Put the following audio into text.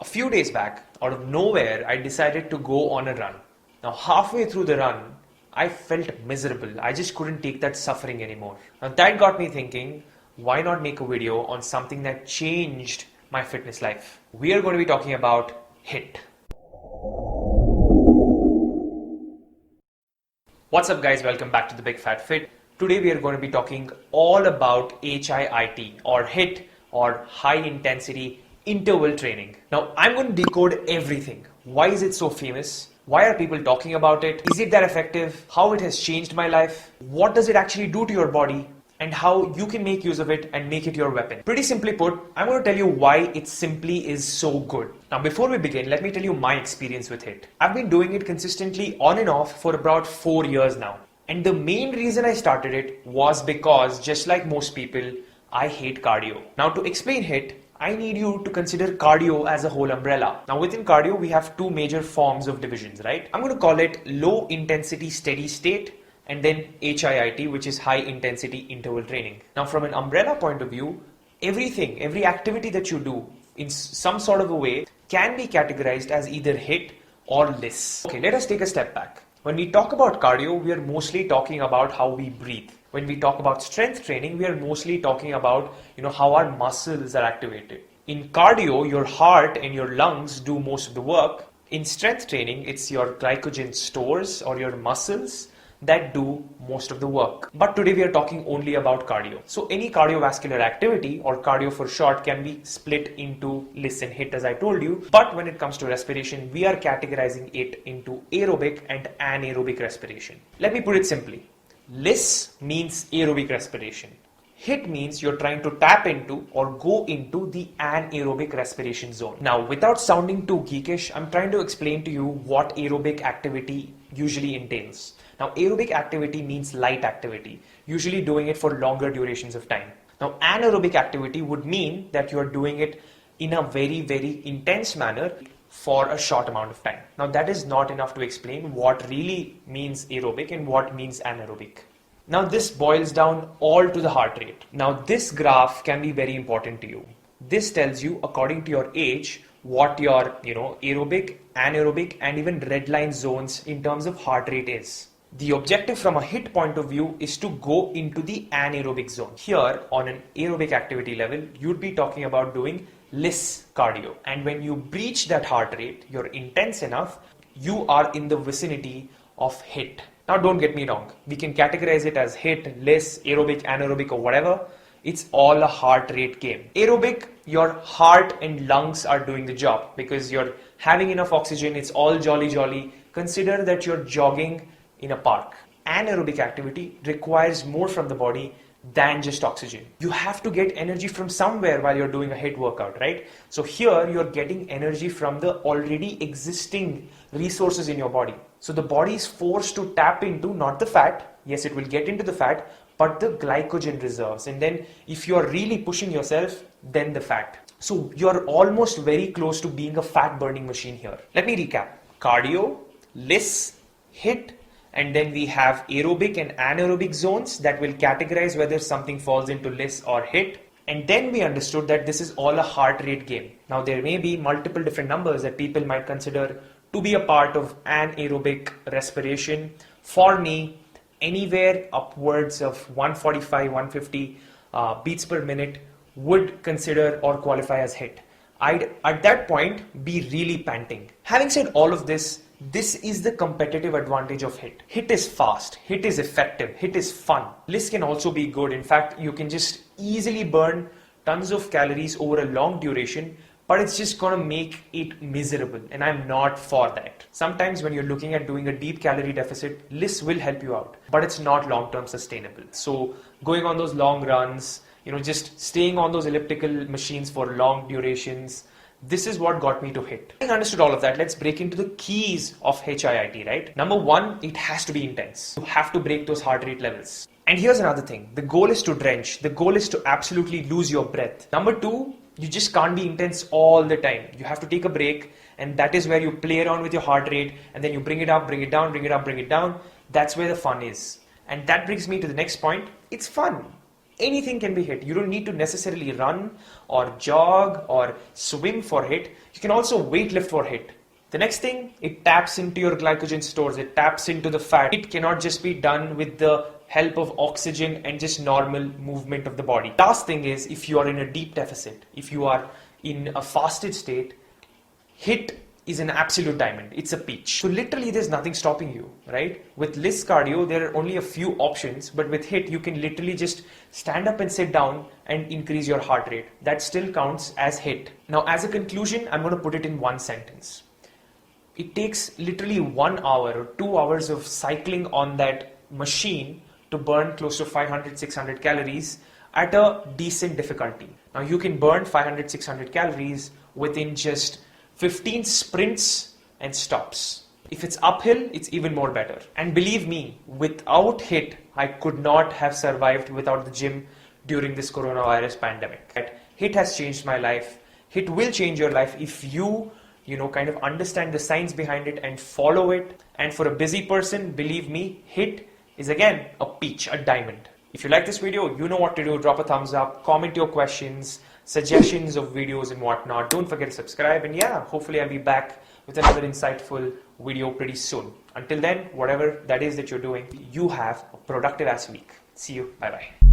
few days back, out of nowhere, I decided to go on a run. Now, halfway through the run, I felt miserable. I just couldn't take that suffering anymore. Now, that got me thinking, why not make a video on something that changed my fitness life? We are going to be talking about HIIT. What's up, guys? Welcome back to the Big Fat Fit. Today we are going to be talking all about HIIT or HIIT or high intensity interval training. Now I'm going to decode everything. Why is it so famous? Why are people talking about it? Is it that effective? How it has changed my life? What does it actually do to your body? And how you can make use of it and make it your weapon. Pretty simply put, I'm going to tell you why it simply is so good. Now before we begin, let me tell you my experience with HIIT. I've been doing it consistently on and off for about 4 years now. And the main reason I started it was because, just like most people, I hate cardio. Now to explain HIIT, I need you to consider cardio as a whole umbrella. Now within cardio, we have two major forms of divisions, right? I'm going to call it low intensity steady state and then HIIT, which is high intensity interval training. Now from an umbrella point of view, every activity that you do in some sort of a way can be categorized as either HIIT or LIS. Okay, let us take a step back. When we talk about cardio, we are mostly talking about how we breathe. When we talk about strength training, we are mostly talking about, how our muscles are activated. In cardio, your heart and your lungs do most of the work. In strength training, it's your glycogen stores or your muscles that do most of the work. But today we are talking only about cardio. So any cardiovascular activity, or cardio for short, can be split into LIS and HIIT as I told you. But when it comes to respiration, we are categorizing it into aerobic and anaerobic respiration. Let me put it simply. LIS means aerobic respiration. HIIT means you're trying to tap into or go into the anaerobic respiration zone. Now, without sounding too geekish, I'm trying to explain to you what aerobic activity usually entails. Now, aerobic activity means light activity, usually doing it for longer durations of time. Now, anaerobic activity would mean that you are doing it in a very, very intense manner for a short amount of time. Now, that is not enough to explain what really means aerobic and what means anaerobic. Now, this boils down all to the heart rate. Now, this graph can be very important to you. This tells you, according to your age, what your, aerobic, anaerobic, and even red line zones in terms of heart rate is. The objective from a HIIT point of view is to go into the anaerobic zone. Here, on an aerobic activity level, you'd be talking about doing LIS cardio. And when you breach that heart rate, you're intense enough, you are in the vicinity of HIIT. Now don't get me wrong, we can categorize it as HIIT, LIS, aerobic, anaerobic or whatever. It's all a heart rate game. Aerobic, your heart and lungs are doing the job because you're having enough oxygen, it's all jolly. Consider that you're jogging in a park. Anaerobic activity requires more from the body than just oxygen. You have to get energy from somewhere while you're doing a HIIT workout, right? So here you're getting energy from the already existing resources in your body. So the body is forced to tap into not the fat, yes it will get into the fat, but the glycogen reserves. And then if you're really pushing yourself, then the fat. So you're almost very close to being a fat burning machine here. Let me recap. Cardio, LIS, HIIT, and then we have aerobic and anaerobic zones that will categorize whether something falls into LIS or HIIT. And then we understood that this is all a heart rate game. Now there may be multiple different numbers that people might consider to be a part of anaerobic respiration. For me, anywhere upwards of 145, 150 beats per minute would consider or qualify as HIIT. I'd at that point be really panting. Having said all of this, this is the competitive advantage of HIIT. HIIT is fast, HIIT is effective, HIIT is fun. LIS can also be good. In fact, you can just easily burn tons of calories over a long duration, but it's just gonna make it miserable, and I'm not for that. Sometimes when you're looking at doing a deep calorie deficit, LIS will help you out, but it's not long-term sustainable. So going on those long runs, just staying on those elliptical machines for long durations, this is what got me to HIIT. Having understood all of that, let's break into the keys of HIIT, right? Number one, it has to be intense. You have to break those heart rate levels. And here's another thing. The goal is to drench. The goal is to absolutely lose your breath. Number two, you just can't be intense all the time. You have to take a break, and that is where you play around with your heart rate, and then you bring it up, bring it down, bring it up, bring it down. That's where the fun is. And that brings me to the next point. It's fun. Anything can be HIIT. You don't need to necessarily run or jog or swim for HIIT. You can also weightlift for HIIT. The next thing, it taps into your glycogen stores. It taps into the fat. It cannot just be done with the help of oxygen and just normal movement of the body. Last thing is, if you are in a deep deficit, if you are in a fasted state, HIIT is an absolute diamond. It's a peach. So literally there's nothing stopping you, right? With list cardio, there are only a few options, but with HIIT, you can literally just stand up and sit down and increase your heart rate. That still counts as HIIT. Now, as a conclusion, I'm going to put it in one sentence. It takes literally 1 hour or 2 hours of cycling on that machine to burn close to 500, 600 calories at a decent difficulty. Now you can burn 500, 600 calories within just 15 sprints and stops. If it's uphill, it's even more better. And believe me, without HIIT, I could not have survived without the gym during this coronavirus pandemic. HIIT has changed my life. HIIT will change your life if you kind of understand the science behind it and follow it. And for a busy person, believe me, HIIT is again a peach, a diamond. If you like this video, you know what to do. Drop a thumbs up, comment your questions, suggestions of videos and whatnot. Don't forget to subscribe. And yeah, hopefully I'll be back with another insightful video pretty soon. Until then, whatever that is that you're doing, you have a productive ass week. See you. Bye-bye.